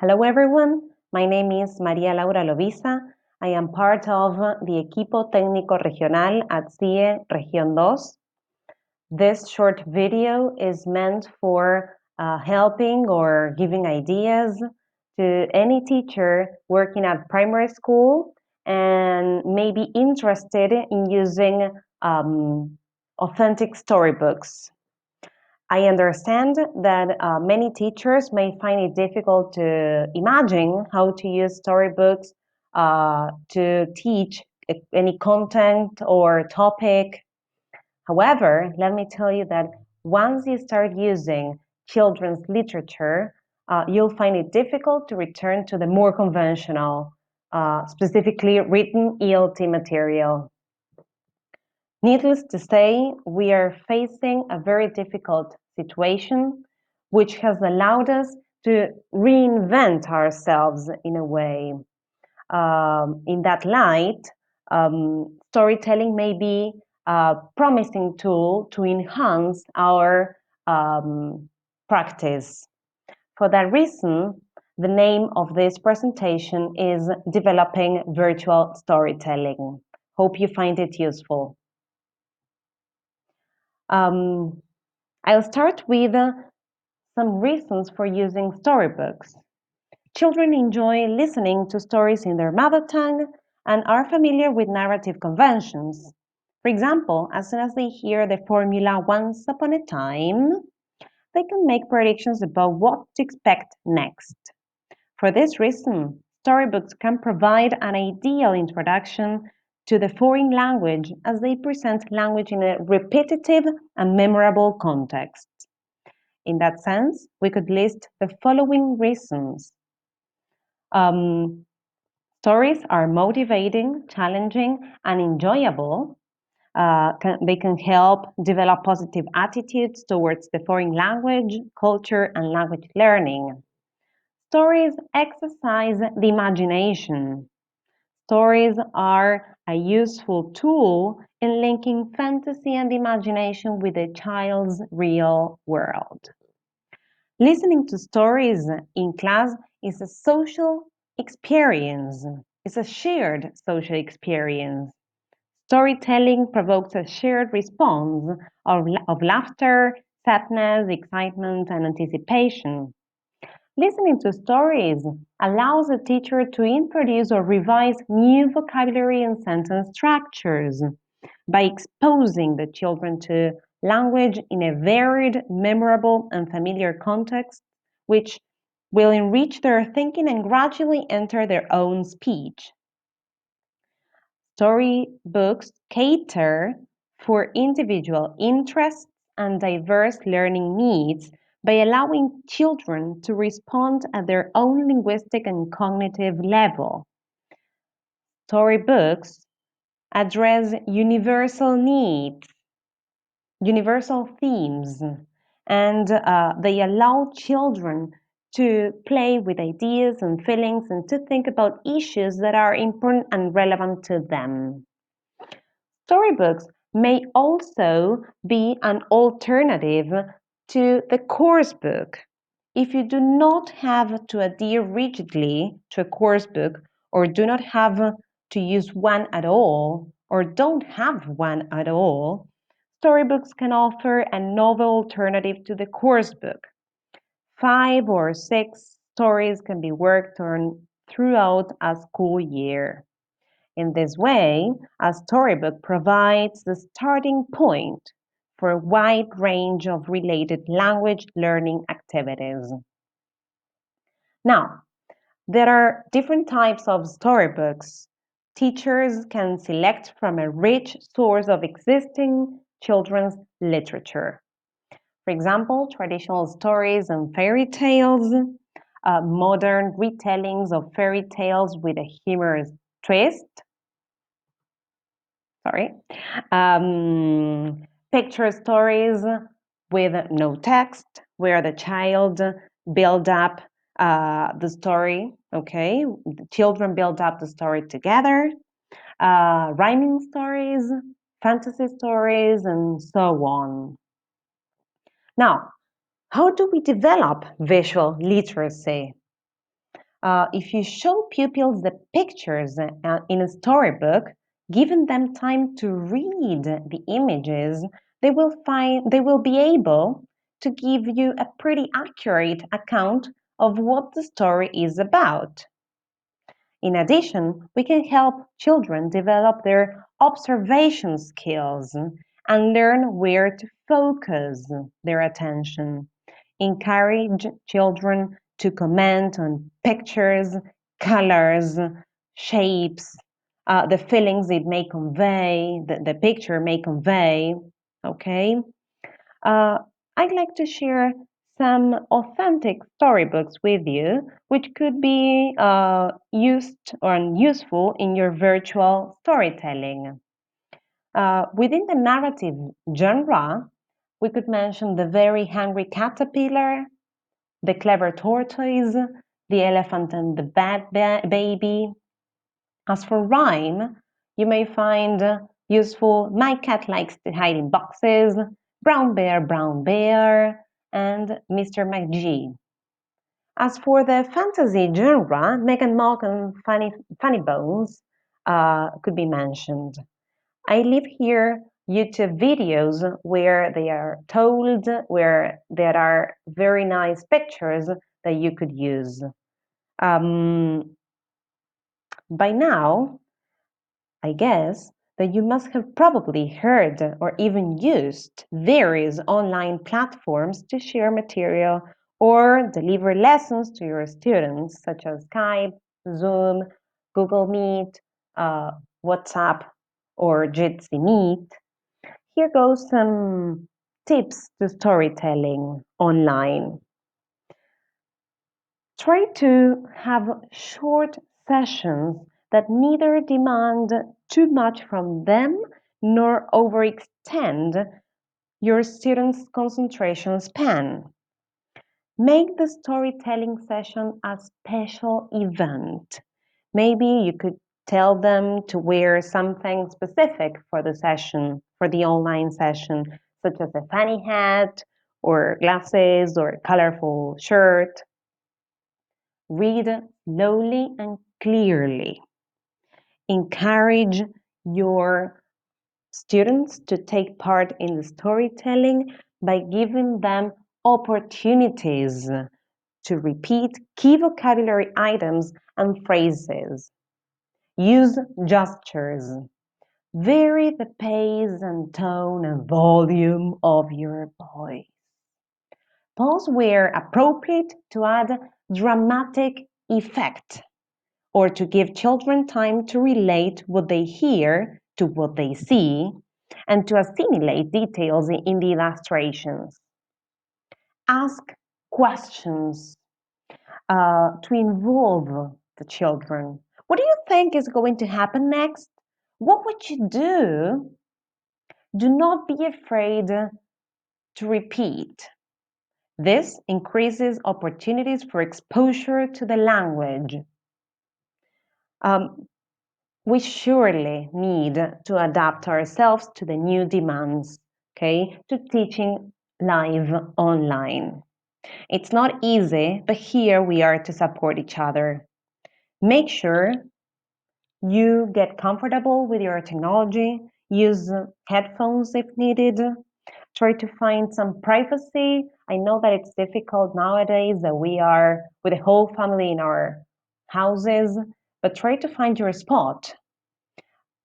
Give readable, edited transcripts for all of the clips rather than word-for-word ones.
Hello everyone, my name is María Laura Loviza. I am part of the Equipo Técnico Regional at CIIE Región 2. This short video is meant for helping or giving ideas to any teacher working at primary school and may be interested in using authentic storybooks. I understand that many teachers may find it difficult to imagine how to use storybooks to teach any content or topic. However, let me tell you that once you start using children's literature, you'll find it difficult to return to the more conventional, specifically written ELT material. Needless to say, we are facing a very difficult situation, which has allowed us to reinvent ourselves in a way. In that light, storytelling may be a promising tool to enhance our practice. For that reason, the name of this presentation is Developing Virtual Storytelling. Hope you find it useful. I'll start with some reasons for using storybooks. Children enjoy listening to stories in their mother tongue and are familiar with narrative conventions. For example, as soon as they hear the formula once upon a time, they can make predictions about what to expect next. For this reason, storybooks can provide an ideal introduction to the foreign language as they present language in a repetitive and memorable context. In that sense, we could list the following reasons. Stories are motivating, challenging, and enjoyable. They can help develop positive attitudes towards the foreign language, culture, and language learning. Stories exercise the imagination. Stories are a useful tool in linking fantasy and imagination with a child's real world. Listening to stories in class is a social experience. It's a shared social experience. Storytelling provokes a shared response of laughter, sadness, excitement, and anticipation. Listening to stories allows a teacher to introduce or revise new vocabulary and sentence structures by exposing the children to language in a varied, memorable, and familiar context, which will enrich their thinking and gradually enter their own speech. Storybooks cater for individual interests and diverse learning needs by allowing children to respond at their own linguistic and cognitive level. Storybooks address universal needs, universal themes, and they allow children to play with ideas and feelings and to think about issues that are important and relevant to them. Storybooks may also be an alternative to the course book. If you do not have to adhere rigidly to a course book or do not have to use one at all or don't have one at all, storybooks can offer a novel alternative to the course book. 5 or 6 stories can be worked on throughout a school year. In this way, a storybook provides the starting point for a wide range of related language learning activities. Now, there are different types of storybooks. Teachers can select from a rich source of existing children's literature. For example, traditional stories and fairy tales, modern retellings of fairy tales with a humorous twist, picture stories with no text, where the child build up the story, okay? The children build up the story together, rhyming stories, fantasy stories, and so on. Now, how do we develop visual literacy? If you show pupils the pictures in a storybook, giving them time to read the images, they will be able to give you a pretty accurate account of what the story is about. In addition, we can help children develop their observation skills and learn where to focus their attention. Encourage children to comment on pictures, colors, shapes, the feelings it may convey, the picture may convey. Okay? Uh, I'd like to share some authentic storybooks with you, which could be used or useful in your virtual storytelling. Within the narrative genre, we could mention The Very Hungry Caterpillar, The Clever Tortoise, The Elephant and the Bad Baby. As for rhyme, you may find useful My Cat Likes to Hide in Boxes, Brown Bear, and Mr. McGee. As for the fantasy genre, Megan Mock and Funny Bones could be mentioned. I leave here YouTube videos where they are told, where there are very nice pictures that you could use. By now, I guess that you must have probably heard or even used various online platforms to share material or deliver lessons to your students, such as Skype, Zoom, Google Meet, uh, WhatsApp, or Jitsi Meet. Here goes some tips to storytelling online. Try to have short sessions that neither demand too much from them nor overextend your students' concentration span. Make the storytelling session a special event. Maybe you could tell them to wear something specific for the session, for the online session, such as a funny hat, or glasses, or a colorful shirt. Read slowly and clearly. Encourage your students to take part in the storytelling by giving them opportunities to repeat key vocabulary items and phrases. Use gestures. Vary the pace and tone and volume of your voice. Pause where appropriate to add dramatic effect or to give children time to relate what they hear to what they see and to assimilate details in the illustrations. Ask questions to involve the children. What do you think is going to happen next? What would you do? Do not be afraid to repeat. This increases opportunities for exposure to the language. Um, we surely need to adapt ourselves to the new demands, okay, to teaching live online. It's not easy, but here we are to support each other. Make sure you get comfortable with your technology, use headphones if needed, try to find some privacy. I know that it's difficult nowadays that we are with the whole family in our houses, but try to find your spot.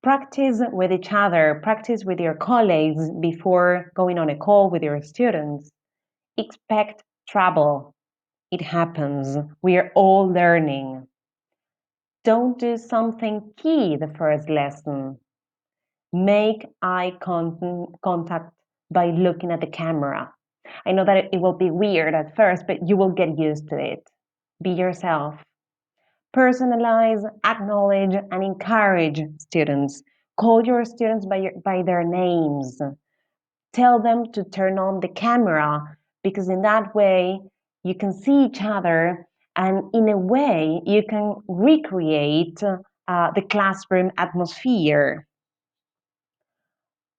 Practice with each other, practice with your colleagues before going on a call with your students. Expect trouble. It happens. We are all learning. Don't do something key the first lesson. Make eye contact by looking at the camera. I know that it will be weird at first, but you will get used to it. Be yourself. Personalize, acknowledge, and encourage students. Call your students by their names. Tell them to turn on the camera because in that way you can see each other and in a way you can recreate the classroom atmosphere.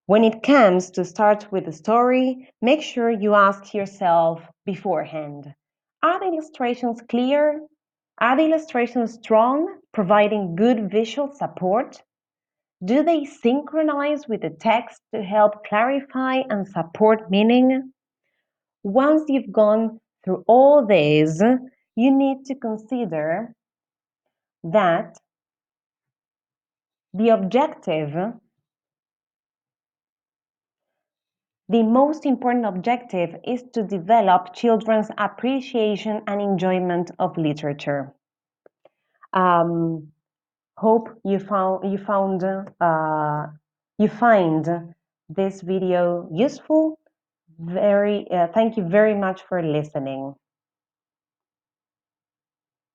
When it comes to start with the story, make sure you ask yourself beforehand, are the illustrations clear? Are the illustrations strong, providing good visual support? Do they synchronize with the text to help clarify and support meaning? Once you've gone through all this, you need to consider that the objective, the most important objective, is to develop children's appreciation and enjoyment of literature. Hope you find this video useful. Thank you very much for listening.